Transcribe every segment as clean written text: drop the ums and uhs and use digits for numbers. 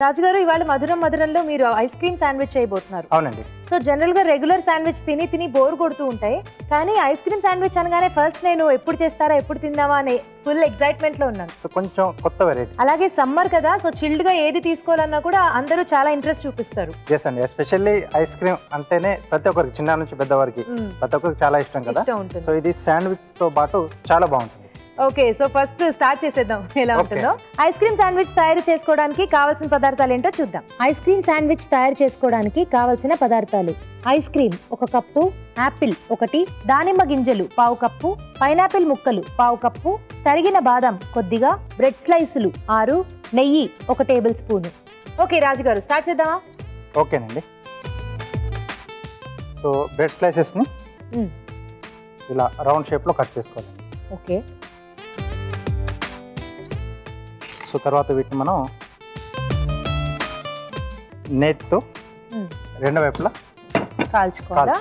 రాజుగారు ఇవాళ మధురం మధురంలో మీరు ఐస్ క్రీమ్ శాండ్విచ్ చేయబోతున్నారు. అవునండి. సో జనరల్ గా రెగ్యులర్ శాండ్విచ్ తిని బోర్ కొడుతూ ఉంటాయి. కానీ ఐస్ క్రీమ్ శాండ్విచ్ అనగానే ఫస్ట్ నేను ఎప్పుడు చేస్తారా ఎప్పుడు తిందామా అనే ఫుల్ ఎక్సైట్మెంట్ లో ఉన్నాను. సో కొంచెం కొత్త వెరైటీ. అలాగే సమ్మర్ కదా, సో చిల్డ్ గా ఏది తీసుకోవాలన్నా కూడా అందరూ చాలా ఇంట్రెస్ట్ చూపిస్తారు. ఎస్ అండి, ఎస్పెషల్లీ ఐస్ క్రీమ్ అంటేనే ప్రతి ఒక్కరికి, చిన్న నుంచి పెద్ద వరకు ప్రతి ఒక్కరికి చాలా ఇష్టం కదా. సో ఇది శాండ్విచ్ తో పాటు చాలా బాగుంటుంది. ఓకే, సో ఫస్ట్ స్టార్ట్ చేసేద్దాం ఎలా ఉంటుందో. ఐస్ క్రీమ్ శాండ్విచ్ తయారు చేసుకోవడానికి కావాల్సిన పదార్థాలు ఏంటో చూద్దాం. ఐస్ క్రీమ్ శాండ్విచ్ తయారు చేసుకోవడానికి కావాల్సిన పదార్థాలు: ఐస్ క్రీమ్ 1 కప్పు, యాపిల్ 1, దానిమ్మ గింజలు 1/2 కప్పు, పైనాపిల్ ముక్కలు 1/2 కప్పు, తరిగిన బాదం కొద్దిగా, బ్రెడ్ స్లైసులు 6, నెయ్యి 1 టేబుల్ స్పూన్. ఓకే రాజుగారు, స్టార్ట్ చేద్దామా? ఓకేనండి. సో బ్రెడ్ స్లైసెస్ని ఇలా రౌండ్ షేప్లో కట్ చేసుకోవాలండి. ఓకే. సో తర్వాత వీటిని మనం నేతితో రెండు వైపులా కాల్చుకోవాలా?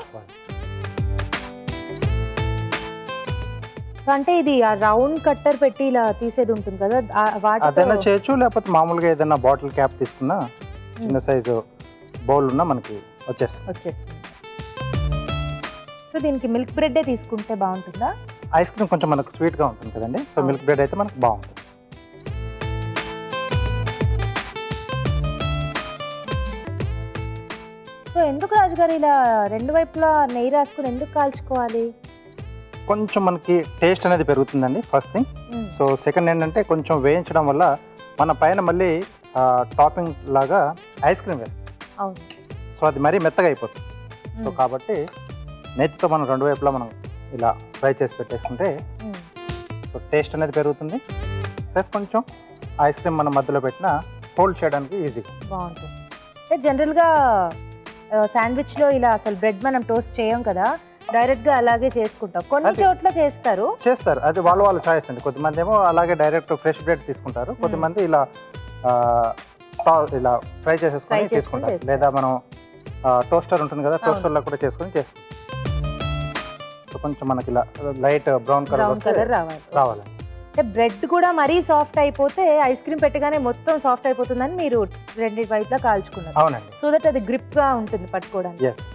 అంటే ఇది ఆ రౌండ్ కట్టర్ పెట్టి ఇలా తీసేది ఉంటుంది కదా, అదైనా చేయొచ్చు, లేకపోతే మామూలుగా ఏదైనా బాటిల్ క్యాప్ తీసుకున్నా చిన్న సైజు బౌల్ ఉన్నా మనకి వచ్చేస్తుంది. సో దీనికి మిల్క్ బ్రెడ్ తీసుకుంటే బాగుంటుందా? ఐస్ క్రీమ్ కొంచెం మనకు స్వీట్గా ఉంటుంది కదండి, సో మిల్క్ బ్రెడ్ అయితే మనకు బాగుంటుంది. సో ఎందుకు రాజుగారు ఇలా రెండు వైపులా నెయ్యి రాసుకుని ఎందుకు కాల్చుకోవాలి? కొంచెం మనకి టేస్ట్ అనేది పెరుగుతుందండి ఫస్ట్ థింగ్. సో సెకండ్ ఏంటంటే కొంచెం వేయించడం వల్ల మన పైన మళ్ళీ టాపింగ్ లాగా ఐస్ క్రీమ్ వేస్తాం. అవును. సో అది మరీ మెత్తగా అయిపోతుంది. సో కాబట్టి నెయ్యితో మనం రెండు వైపులా మనం ఇలా ఫ్రై చేసి పెట్టేసుకుంటే సో టేస్ట్ అనేది పెరుగుతుంది. ప్లస్ కొంచెం ఐస్ క్రీమ్ మనం మధ్యలో పెట్టినా హోల్డ్ చేయడానికి ఈజీగా బాగుంటుంది. అంటే జనరల్గా శాండ్విచ్లో ఇలా అసలు బ్రెడ్ మనం టోస్ట్ చేయం కదా, డైరెక్ట్గా అలాగే చేసుకుంటాం. కొన్ని చోట్ల చేస్తారు. అది వాళ్ళ చాయిస్ అండి. కొద్దిమంది ఏమో అలాగే డైరెక్ట్ ఫ్రెష్ బ్రెడ్ తీసుకుంటారు, కొద్దిమంది ఇలా ఫ్రై చేసేసుకొని తీసుకుంటారు. లేదా మనం టోస్టర్ ఉంటుంది కదా, టోస్టర్లో కూడా చేసుకొని చేసుకుంటాం. సో కొంచెం మనకి ఇలా లైట్ బ్రౌన్ కలర్ రావాలి. అంటే బ్రెడ్ కూడా మరీ సాఫ్ట్ అయిపోతే ఐస్ క్రీమ్ పెట్టగానే మొత్తం సాఫ్ట్ అయిపోతుందని మీరు రెండు వైపులా కాల్చుకున్నారు. అవునండి. సో దట్ అది గ్రిప్ గా ఉంటుంది పట్టుకోవడానికి. ఎస్.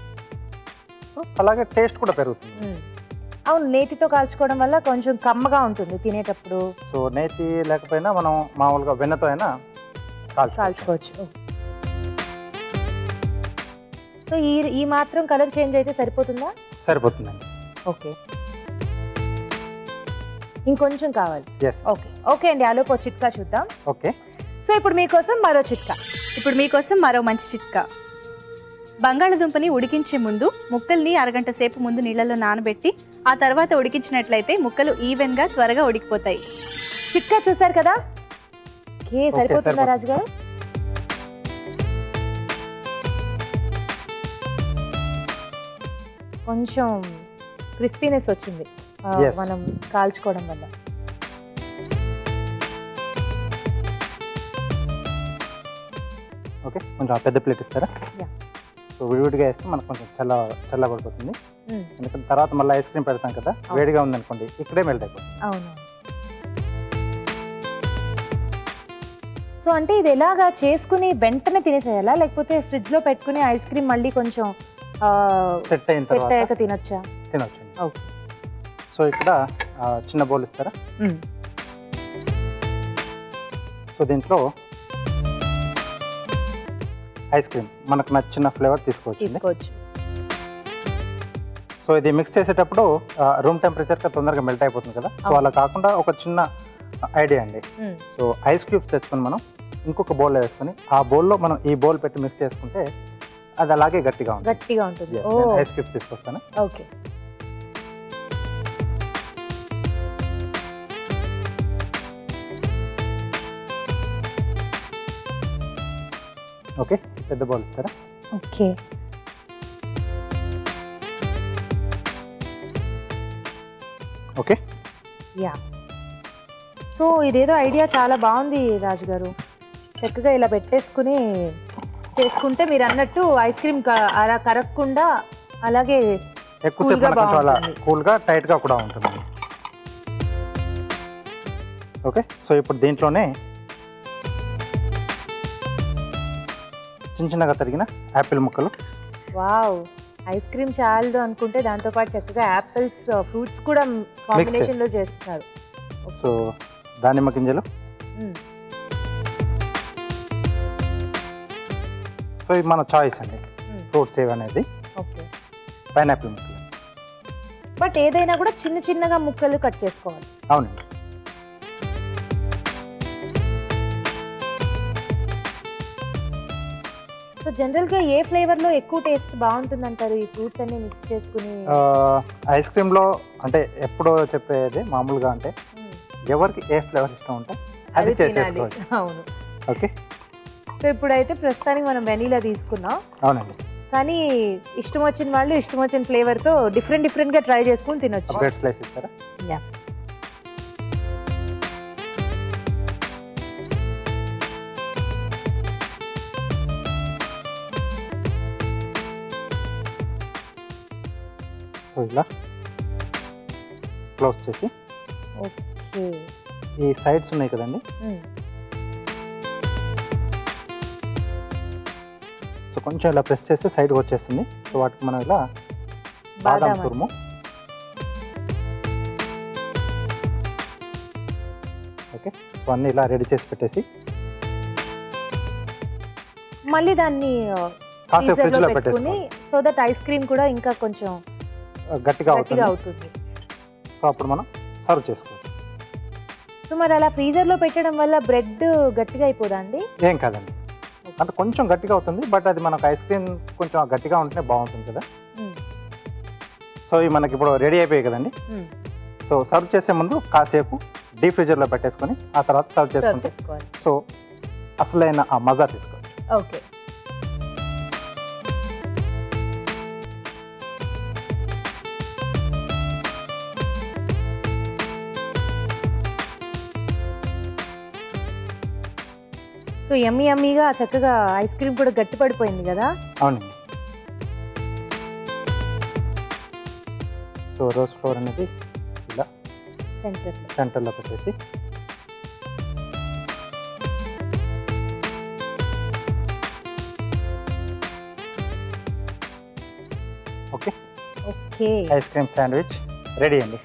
అలాగే టేస్ట్ కూడా పెరుగుతుంది. అవును, నేతితో కాల్చుకోవడం వల్ల కొంచెం కమ్మగా ఉంటుంది తినేటప్పుడు. సో నేతి లేకపోయినా మనం మామూలుగా వెన్నతో అయినా కాల్చుకోవచ్చు. సో ఈ మాత్రం కలర్ చేంజ్ అయితే సరిపోతుందా? సరిపోతుందండి. ఓకే, ఇంకొంచెం కావాలి. ఓకే అండి, ఆలోపు చిట్కా చూద్దాం. ఓకే. సో ఇప్పుడు మీకోసం మరో మంచి చిట్కా. బంగాళదుంపని ఉడికించే ముందు ముక్కల్ని అరగంట సేపు ముందు నీళ్ళలో నానబెట్టి ఆ తర్వాత ఉడికించినట్లయితే ముక్కలు ఈవెన్ గా త్వరగా ఉడికిపోతాయి. చిట్కా చూసారు కదా. సరిపోతుందా రాజుగారు? కొంచెం క్రిస్పీనెస్ వచ్చింది మనం కాల్చుకోవడం వల్ల. ఓకే, కొంచెం పెద్ద ప్లేట్ ఇస్తారా? సో విడివిడిగా వేస్తే మనకు కొంచెం చల్లబడిపోతుంది. ఎందుకంటే తర్వాత మళ్ళీ ఐస్ క్రీమ్ పెడతాం కదా, వేడిగా ఉందనుకోండి ఇక్కడే మెల్ట్ అయిపోతుంది. అవును. సో అంటే ఇది ఎలాగా చేసుకుని వెంటనే తినేసేయాలా, లేకపోతే ఫ్రిడ్జ్ లో పెట్టుకుని ఐస్ క్రీమ్ మళ్ళీ కొంచెం సెట్ అయ్యాక తినొచ్చా? తినొచ్చు. సో ఇక్కడ చిన్న బౌల్ ఇస్తారా? సో దీంట్లో ఐస్ క్రీమ్ మనకు నచ్చిన ఫ్లేవర్ తీసుకోవచ్చు. సో ఇది మిక్స్ చేసేటప్పుడు రూమ్ టెంపరేచర్కి తొందరగా మెల్ట్ అయిపోతుంది కదా. సో అలా కాకుండా ఒక చిన్న ఐడియా అండి. సో ఐస్ క్యూబ్స్ తెచ్చుకొని మనం ఇంకొక బౌల్లో వేసుకొని ఆ బౌల్లో మనం ఈ బౌల్ పెట్టి మిక్స్ చేసుకుంటే అది అలాగే గట్టిగా ఉంటుంది. ఐస్ క్యూబ్స్ తీసుకొస్తాను. ఓకే. ఓకే, పెద్ద బౌల్ ఇస్తారా? ఓకే. ఓకే. యా. సో ఇదేదో ఐడియా చాలా బాగుంది రాజుగారు. చక్కగా ఇలా పెట్టేసుకుని చేసుకుంటే మీరు అన్నట్టు ఐస్ క్రీమ్ అలా కరగకుండా అలాగే కూల్గా టైట్గా కూడా ఉంటుంది. ఓకే. సో ఇప్పుడు దీంట్లోనే చిన్నగా తరిగిన యాపిల్ ముక్కలు. వావ్, ఐస్ క్రీమ్ చాలదు అనుకుంటే దాంతో పాటు చక్కగా యాపిల్స్ ఫ్రూట్స్ కూడా కాంబినేషన్ లో చేస్తున్నారు. సో దానిమ్మ గింజలు. సో ఇది మన చాయిస్ అండి, ఫ్రూట్స్ ఏవనేది. ఓకే, పైనాపిల్ ముక్కలు. బట్ ఏదైనా కూడా చిన్న చిన్నగా ముక్కలు కట్ చేసుకోవాలి. అవునండి. సో జనరల్ గా ఏ ఫ్లేవర్ లో ఎక్కువ టేస్ట్ బాగుంటుంది అంటారు ఈ ఫ్రూట్స్ అన్ని మిక్స్ చేసుకుని? ఐస్ క్రీమ్ లో అంటే ఎప్పుడో చెప్పేది మామూలుగా అంటే ఎవరికి ఏ ఫ్లేవర్ ఇష్టం ఉంటే అది చేసేసుకోవచ్చు. అవును. ఓకే, సో ఇప్పుడైతే ప్రస్తుతానికి మనం వెనీలా తీసుకున్నాం. అవునండి. కానీ ఇష్టం వచ్చిన వాళ్ళు ఇష్టం వచ్చిన ఫ్లేవర్ తో డిఫరెంట్ గా ట్రై చేసుకుని తినొచ్చు. బ్రెడ్ స్లైస్ ఇస్తారా? యా. సో ఇలా క్లోజ్ చేసి ఓకే, ఈ సైడ్స్ ఉన్నాయి కదండి, సో కొంచెం ఇలా ప్రెస్ చేస్తే సైడ్కి వచ్చేస్తుంది. సో వాటికి మనం ఇలా బాదాం తురుము, ఓకే, సో అన్నీ ఇలా రెడీ చేసి పెట్టేసి మళ్ళీ దాన్ని కాసేపు ఫ్రిడ్జ్లో పెట్టేసుకుని, సో దట్ ఐస్ క్రీమ్ కూడా ఇంకా కొంచెం గట్టిగా అవుతుంది. సో అప్పుడు మనం సర్వ్ చేసుకోవచ్చు. సో మరి అలా ఫ్రీజర్ లో పెట్టడం వల్ల బ్రెడ్ గట్టిగా అయిపోదా అండి? ఏం కాదండి, అంటే కొంచెం గట్టిగా అవుతుంది, బట్ అది మనకు ఐస్ క్రీమ్ కొంచెం గట్టిగా ఉంటేనే బాగుంటుంది కదా. సో ఇవి మనకి ఇప్పుడు రెడీ అయిపోయాయి కదండి. సో సర్వ్ చేసే ముందు కాసేపు డీప్ ఫ్రీజర్లో పెట్టేసుకొని ఆ తర్వాత సర్వ్ చేసుకుంటే సో అసలైన ఆ మజా తీసుకోవచ్చు. ఓకే, సో యమ్మీగా చక్కగా ఐస్ క్రీమ్ కూడా గట్టి పడిపోయింది కదా. అవునండి. సో రోజ్ ఫ్లోర్ అనేది ఇలా సెంటర్లో పెట్టేసి okay okay, ice cream sandwich ready అండి.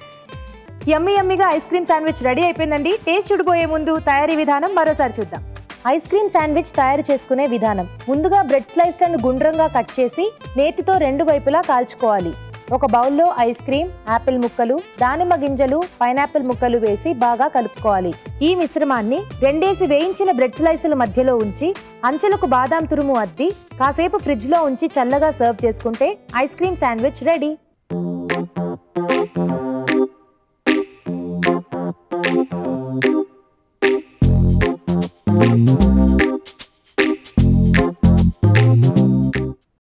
యమ్మీగా ఐస్ క్రీమ్ శాండ్విచ్ రెడీ అయిపోయిందండి. టేస్ట్ చూడబోయే ముందు తయారీ విధానం మరోసారి చూద్దాం. ఐస్ క్రీమ్ శాండ్విచ్ తయారు చేసుకునే విధానం: ముందుగా బ్రెడ్ స్లైస్లను గుండ్రంగా కట్ చేసి నేతితో రెండు వైపులా కాల్చుకోవాలి. ఒక బౌల్లో ఐస్ క్రీమ్, యాపిల్ ముక్కలు, దానిమ్మ గింజలు, పైనాపిల్ ముక్కలు వేసి బాగా కలుపుకోవాలి. ఈ మిశ్రమాన్ని రెండేసి వేయించిన బ్రెడ్ స్లైసుల మధ్యలో ఉంచి అంచులకు బాదాం తురుము అద్ది కాసేపు ఫ్రిడ్జ్ లో ఉంచి చల్లగా సర్వ్ చేసుకుంటే ice cream sandwich ready. Thank you.